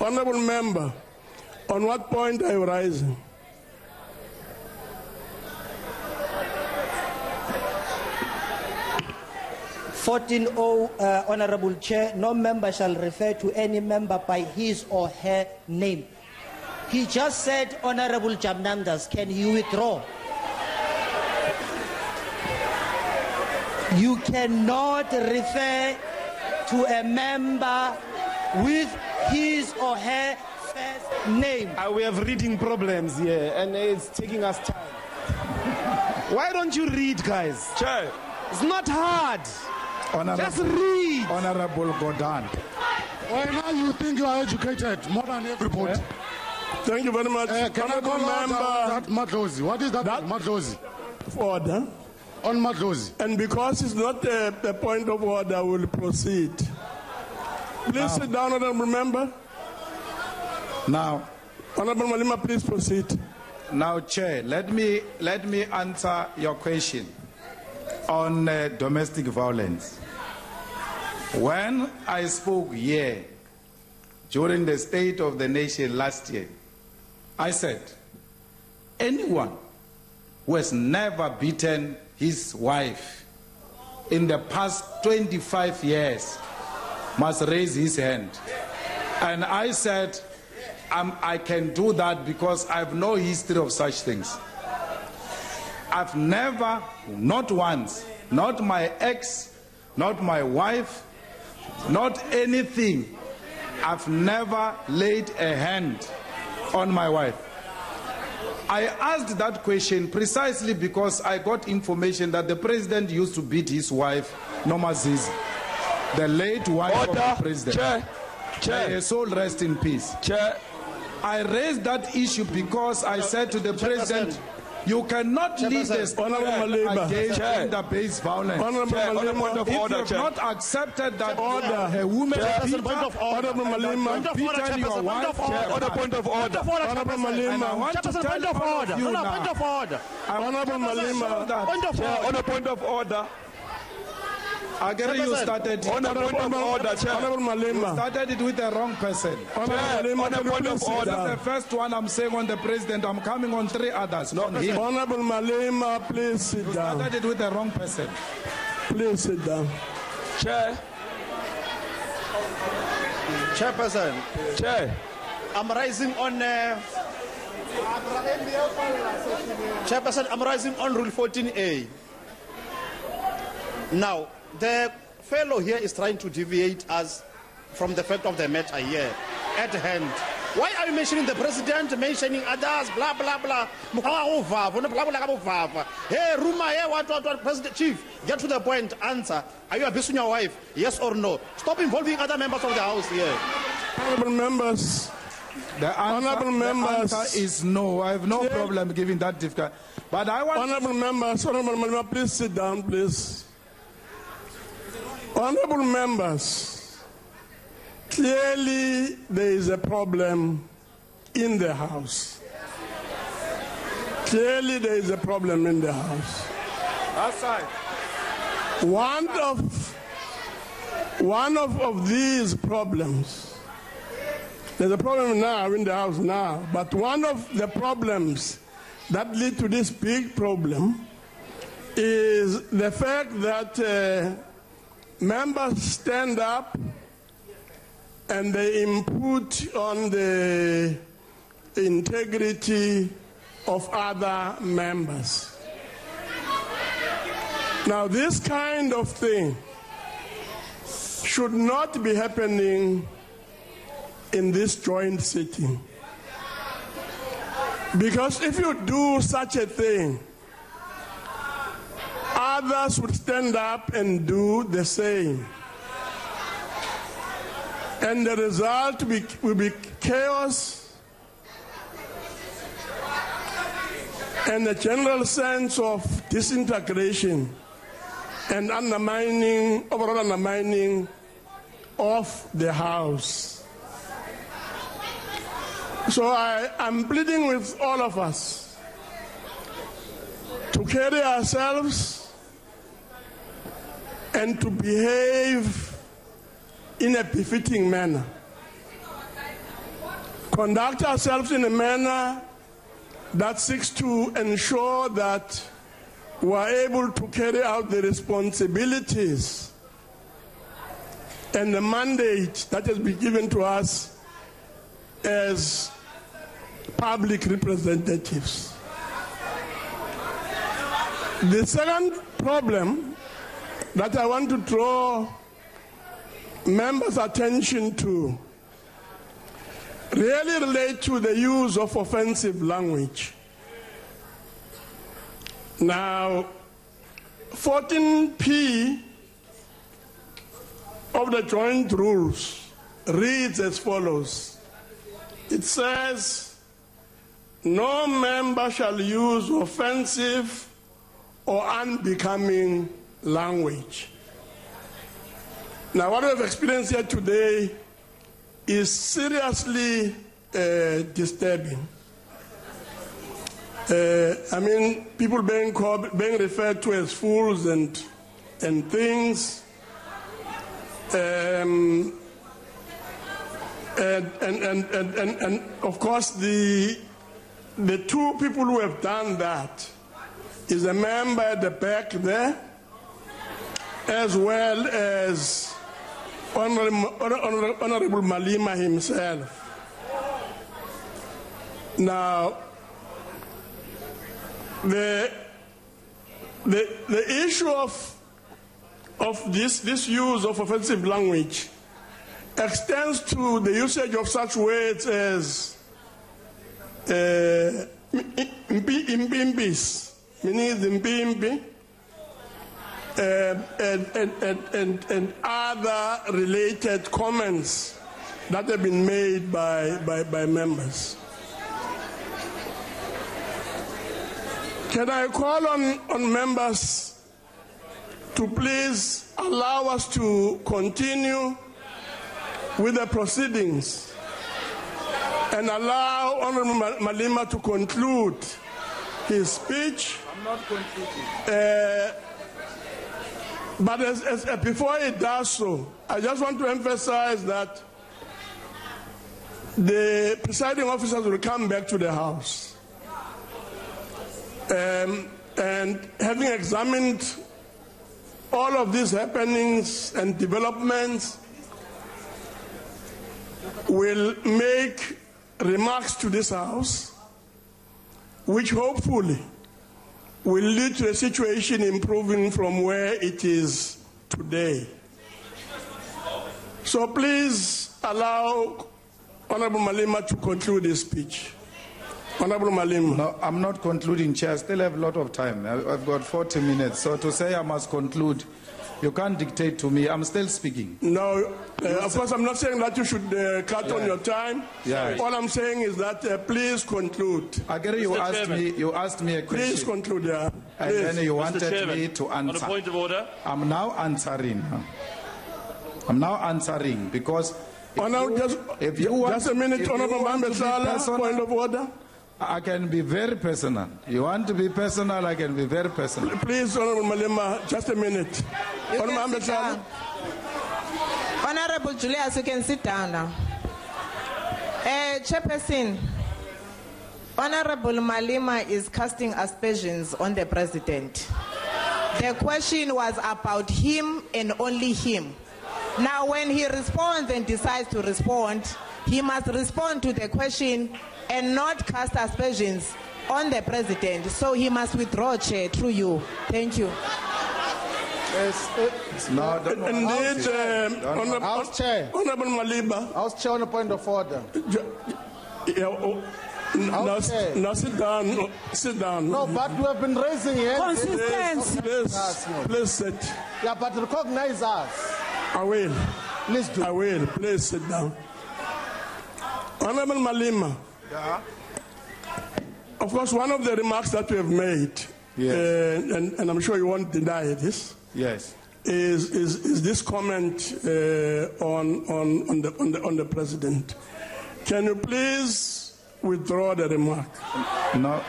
Honorable member, on what point are you rising? Honorable Chair, no member shall refer to any member by his or her name. He just said, Honorable Jamnandas, can you withdraw? You cannot refer to a member with his or her first name. We have reading problems here, and it's taking us time. Why don't you read, guys? Chair. It's not hard. Just read. Honorable Gordon. Why now you think you are educated more than everybody? Thank you very much. Can I call that Matlozi? What is that Matlozi? Order. On Matlozi. And because it's not a point of order, we'll proceed. Please sit down, Honorable Member. Now, Honorable Malema, please proceed. Now, Chair, let me answer your question on domestic violence. When I spoke here during the State of the Nation last year, I said, anyone who has never beaten his wife in the past 25 years must raise his hand. And I said, I can do that because I have no history of such things. I've never, not once, not my ex, not my wife, not anything, I've never laid a hand on my wife. I asked that question precisely because I got information that the president used to beat his wife, Noma Zizi, the late wife of the president. Chair. May her soul rest in peace. Chair. I raised that issue because I said to the president, you cannot lead this against gender-based violence. If you have not accepted that a woman beaten your wife, on a point of order. Honorable Malema, I want to tell all of you now. Honorable Malema, On a point of order. Again, you started. On a point of order, Chair. Honorable Malema. You started it with the wrong person. Honorable on a point of order. That's the first one I'm saying on the president. I'm coming on 3 others. Not him. Honorable Malema, please sit down. You started it with the wrong person. Please sit down. Chair. Chairperson. Chair. I'm rising on. Chairperson, I'm rising on Rule 14A. Now, the fellow here is trying to deviate us from the fact of the matter here at hand. Why are you mentioning the president, mentioning others, blah, blah, blah? Hey, rumor here, what, President Chief, get to the point, answer. Are you abusing your wife? Yes or no? Stop involving other members of the House here. Honorable members. The answer is no. I have no problem giving that difficult. But I want... Honorable members, Honorable Malema, please sit down, please. Honorable members, clearly there is a problem in the House. Clearly there is a problem in the House. That's right. One of these problems, there's a problem now in the House now, but one of the problems that lead to this big problem is the fact that members stand up and they input on the integrity of other members. Now, this kind of thing should not be happening in this joint sitting. Because if you do such a thing, others would stand up and do the same. And the result will be chaos and a general sense of disintegration and overall undermining of the House. So I'm pleading with all of us to carry ourselves and to behave in a befitting manner. conduct ourselves in a manner that seeks to ensure that we are able to carry out the responsibilities and the mandate that has been given to us as public representatives. The second problem that I want to draw members' attention to really relate to the use of offensive language. Now, 14P of the joint rules reads as follows. It says, no member shall use offensive or unbecoming language. Now, what we have experienced here today is seriously disturbing. I mean, people being referred to as fools and things, and of course the two people who have done that is a member at the back there, as well as Honorable Malema himself. Now, the issue of this use of offensive language extends to the usage of such words as impimpis, meaning the impimpi, and other related comments that have been made by members. Can I call on members to please allow us to continue with the proceedings and allow Honorable Malema to conclude his speech? I'm not concluding. But before he does so, I just want to emphasize that the presiding officers will come back to the House. And having examined all of these happenings and developments, will make remarks to this House, which hopefully will lead to a situation improving from where it is today. So please allow Honorable Malema to conclude his speech. Honorable Malema. No, I'm not concluding, Chair. I still have a lot of time. I've got 40 minutes. So to say I must conclude, you can't dictate to me. I'm still speaking. No, of course, I'm not saying that you should cut on your time. Yeah. All I'm saying is that please conclude. Again, you asked me a question. Please conclude, yeah. And Please. then you wanted Chairman, me to answer. On a point of order. I'm now answering. Because if you want, just a minute, Honorable Member Sala, point of order. I can be very personal. You want to be personal, I can be very personal. Please, Honorable Malema, just a minute. Honorable Member Sala. Honorable Julius, you can sit down now. Chairperson, Honorable Malema is casting aspersions on the President. The question was about him and only him. Now, when he responds and decides to respond, he must respond to the question and not cast aspersions on the President. So he must withdraw, Chair, through you. Thank you. Indeed, House Chair. Honorable Malema. House Chair, on a point of order. Now sit down. Sit down. No, but we have been raising hands. Consistency. Please sit. Yeah, but recognize us. I will. Please do. I will. Please sit down. Honorable Malema. Yeah. Of course, one of the remarks that we have made, yes. And I'm sure you won't deny this, yes, is this comment on the President. Can you please withdraw the remark? No,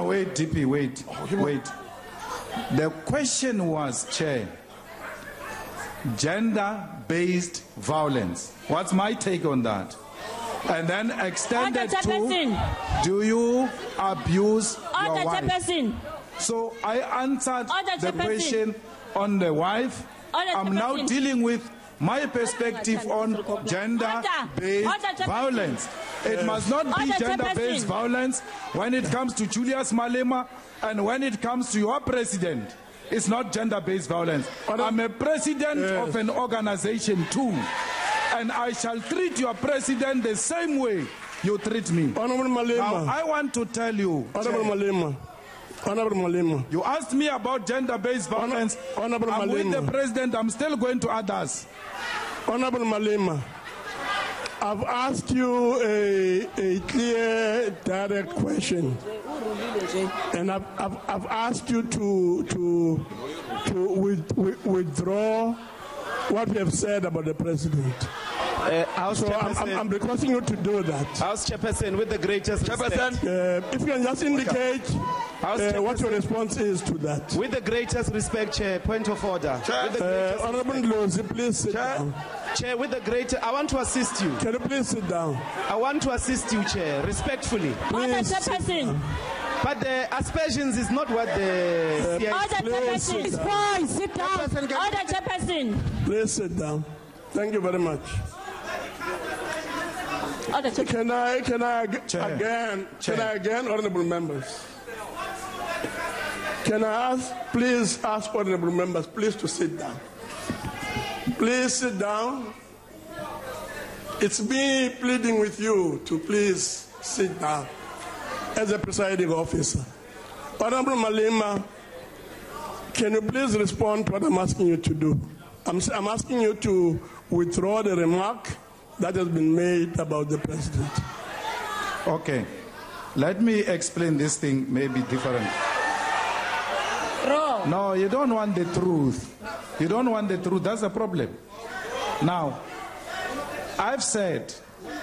wait, DP, wait. The question was, Chair, gender-based violence. What's my take on that? And then extended Order, to, Chairperson. do you abuse your Order, wife? Chairperson. So I answered Order, the Chairperson. question on the wife. Order, I'm now Chairperson. dealing with my perspective on gender-based Order, violence. It must not be Order, gender-based Chairperson. violence when it comes to Julius Malema and when it comes to your president. It's not gender-based violence. I'm a president of an organization too. And I shall treat your president the same way you treat me. Honorable Malema. Now, I want to tell you. Honorable Malema. Honorable Malema. You asked me about gender-based violence. Honorable I'm Malema. with the president. I'm still going to others. Honorable Malema, I've asked you a clear, direct question, and I've asked you to withdraw what you have said about the president. House So Chairperson, I'm requesting you to do that. House Chairperson, with the greatest respect. If you can just indicate what your response is to that. With the greatest respect, Chair, point of order. With the greatest Honorable Ndlozi, please sit down. Chair, with the greatest, I want to assist you. Can you please sit down? I want to assist you, Chair, respectfully. Order, Please sit Chairperson. down. But the aspersions is not what the CIC. Order, Please sit Chairperson. down. Fine, sit down. Order, Chairperson. Please sit down. Thank you very much. Order, Chairperson. Can I Chair. again, honorable members? Can I please ask honorable members, please to sit down. Please sit down. It's me pleading with you to please sit down as a presiding officer. Honorable Malema, can you please respond to what I'm asking you to do? I'm asking you to withdraw the remark that has been made about the president. Okay. Let me explain this thing maybe different. Wrong. No, you don't want the truth. You don't want the truth. That's the problem. Now, I've said,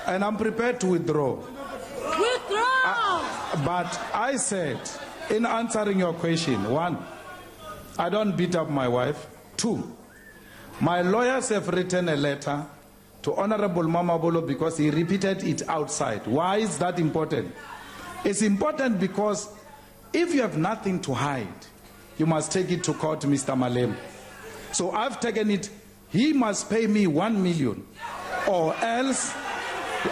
and I'm prepared to withdraw. Withdraw. But I said, in answering your question, 1, I don't beat up my wife. 2, my lawyers have written a letter to Honorable Mamabolo because he repeated it outside. Why is that important? It's important because if you have nothing to hide, you must take it to court, Mr. Malema. So I've taken it. He must pay me 1 million, or else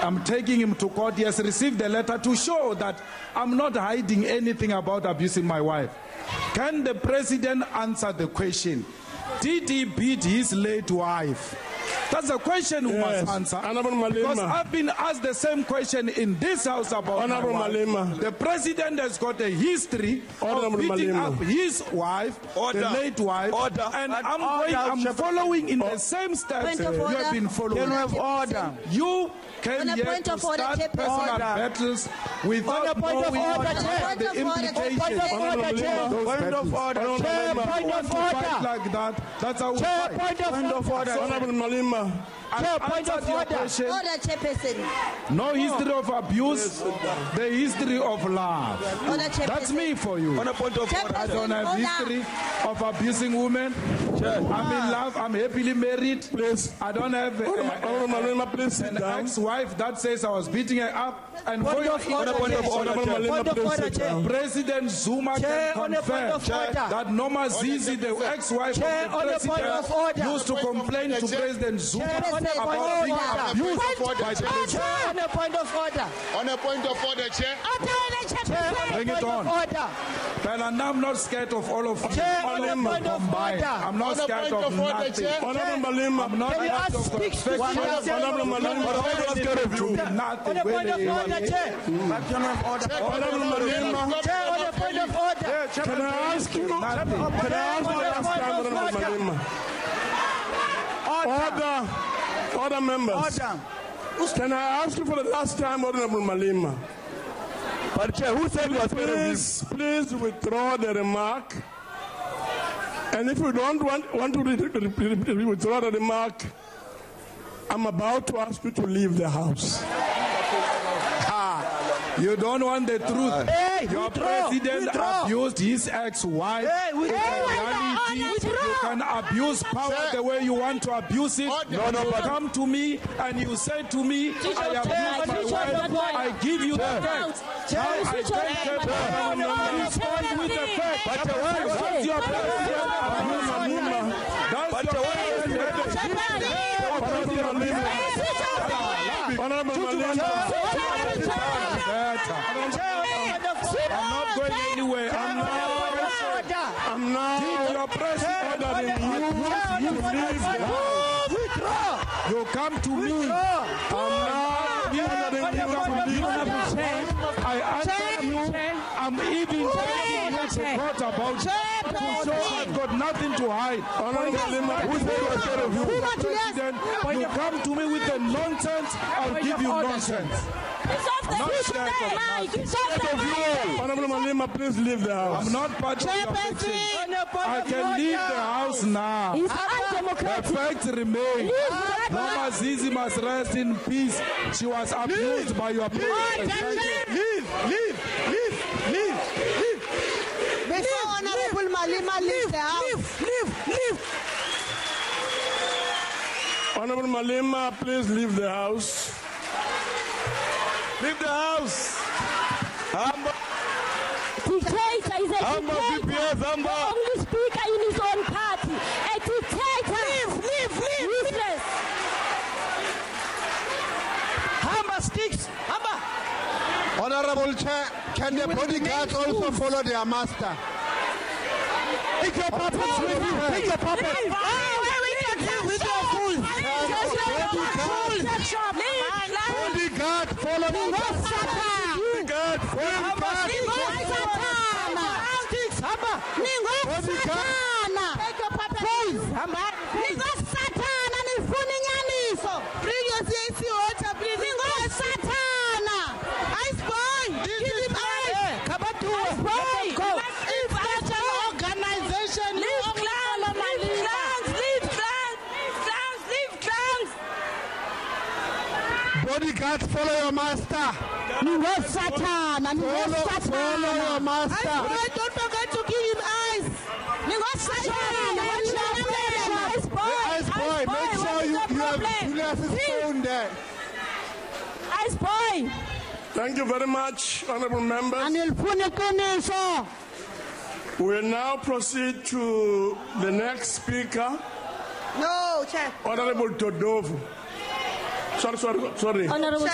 I'm taking him to court. He has received a letter to show that I'm not hiding anything about abusing my wife. Can the president answer the question? Did he beat his late wife? That's a question we must answer. Honorable Malema. Because I've been asked the same question in this house about Honorable my wife. Malema. The president has got a history Honorable of beating Malema. up his wife, the late wife, and I'm following in the same steps Point of you have order. been following. Can we have order? You came On a here point to of order, start Chairperson. personal Order. battles without On a point of knowing order, what Chair. are the Point of order, implications Chair. of Point of those Point battles. of order. Honorable Chair, Malema. point Want of to fight order. like that? That's how we Chair, fight. point of order. Honorable Malema. Chair, point of order. Question. Order, Chairperson. No history of abuse, the history of love. Order, Chairperson. That's me for you. On a point of order. I don't have history of abusing women. I'm in love. I'm happily married. Please. I don't have Honorable Malema, please sit an down. ex-wife that says I was beating her up. And for your order, point of order, Honorable Chair. Malema, Point of please order, sit Chair. down. President Zuma Chair, can on a point confirm of order. that Norma Zizi, the ex-wife Chair, of on the a point of order. president, used to complain to President Zuma Chair, on a point of about being order. abused Point by the president. Chair, on a point of order. On a point of order, Chair. Chair, on a Bring it point on. of order. Well, and I'm not scared of all of you. Chair, on a point of Combined. order. I'm not On a scared point of of order, nothing. Chair. Honorable Malema. I'm not Can you scared ask of speak to perfection. Honorable Malema. I'm not scared of you. Nothing. On a point of Really. order, Chair. Honorable Malema. Chair, on a point of order. Can I ask you? Can I ask you last time, Honorable Malema? Order, members. Can I ask you for the last time, Honorable Malema? But Chair, who said you are scared of him? Please withdraw the remark. And if you don't want to withdraw the remark, I'm about to ask you to leave the house. You don't want the truth. Your president abused his ex-wife. It's a reality. You can abuse power the way you want to abuse it. But come to me and you say to me, I abuse my wife. I give you the facts. Now I take care of respond with the facts. That's your president. That's your I'm not going anywhere. I'm not. Your president ordering you to leave the house. You come to me. I'm not ordering you to leave the house. I answer you. I'm even telling you to talk about it. To show I've got nothing to hide. President, you come to me with the nonsense, I'll give you nonsense. Honorable Malema, please leave the house. I'm not part of your fiction. I can leave the house now. The facts remain. Mama Zizi must rest in peace. She was abused by your president. Leave. Before Honorable Malema leaves the house. Leave. Honorable Malema, please leave the house. Leave the house. Dictator is a dictator. The only speaker in his own party. A dictator. Leave. Useless. Hamba sticks. Hamba. Honorable Chair, can the bodyguards also follow their master? Take your puppets with you. Take your puppets. Bodyguard, follow me. Bodyguard, bodyguard, follow your master. Follow your master. Don't forget to give him eyes. Ice boy, make sure you have Julius's phone there. Ice boy. Thank you very much, honorable members. We'll now proceed to the next speaker. No, Chair. Honorable Todovu. Sorry. Honorable